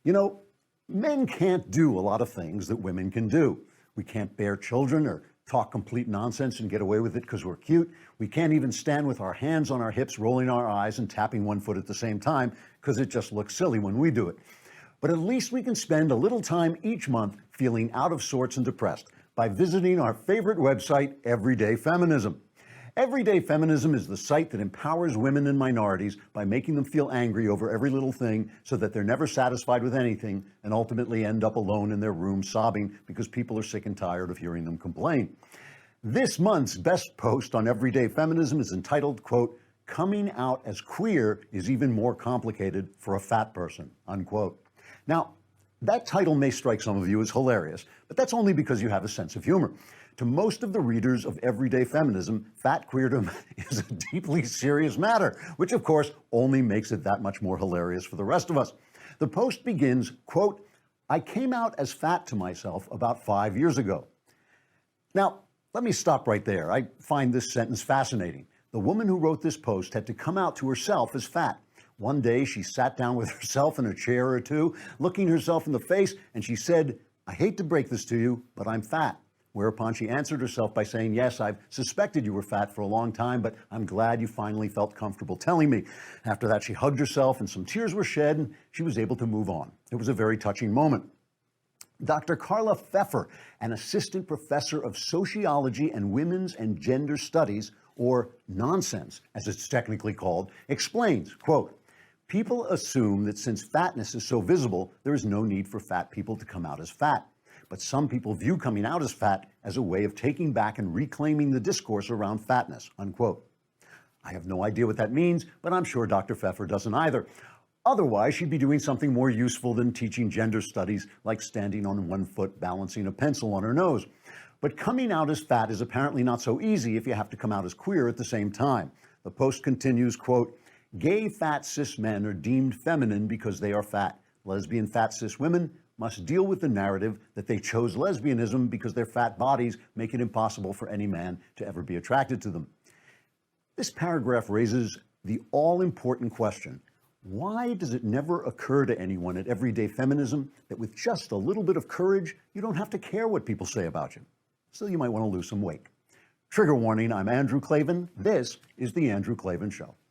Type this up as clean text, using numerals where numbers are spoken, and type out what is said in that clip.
You know, men can't do a lot of things that women can do. We can't bear children or talk complete nonsense and get away with it because we're cute. We can't even stand with our hands on our hips, rolling our eyes and tapping one foot at the same time because it just looks silly when we do it. But at least we can spend a little time each month feeling out of sorts and depressed by visiting our favorite website, Everyday Feminism. Everyday Feminism is the site that empowers women and minorities by making them feel angry over every little thing so that they're never satisfied with anything and ultimately end up alone in their room sobbing because people are sick and tired of hearing them complain. This month's best post on Everyday Feminism is entitled, quote, "Coming out as queer is even more complicated for a fat person," unquote. Now, that title may strike some of you as hilarious, but that's only because you have a sense of humor. To most of the readers of Everyday Feminism, fat queerdom is a deeply serious matter, which of course only makes it that much more hilarious for the rest of us. The post begins, quote, "I came out as fat to myself about 5 years ago." Now, let me stop right there. I find this sentence fascinating. The woman who wrote this post had to come out to herself as fat. One day she sat down with herself in a chair or two, looking herself in the face, and she said, "I hate to break this to you, but I'm fat." Whereupon she answered herself by saying, "Yes, I've suspected you were fat for a long time, but I'm glad you finally felt comfortable telling me." After that, she hugged herself and some tears were shed and she was able to move on. It was a very touching moment. Dr. Carla Pfeffer, an assistant professor of sociology and women's and gender studies, or nonsense, as it's technically called, explains, quote, "People assume that since fatness is so visible, there is no need for fat people to come out as fat. But some people view coming out as fat as a way of taking back and reclaiming the discourse around fatness," unquote. I have no idea what that means, but I'm sure Dr. Pfeffer doesn't either. Otherwise, she'd be doing something more useful than teaching gender studies, like standing on one foot balancing a pencil on her nose. But coming out as fat is apparently not so easy if you have to come out as queer at the same time. The post continues, quote, "Gay fat cis men are deemed feminine because they are fat. Lesbian fat cis women must deal with the narrative that they chose lesbianism because their fat bodies make it impossible for any man to ever be attracted to them." This paragraph raises the all-important question: why does it never occur to anyone at Everyday Feminism that with just a little bit of courage, you don't have to care what people say about you? Still, you might want to lose some weight. Trigger warning, I'm Andrew Klavan. This is The Andrew Klavan Show.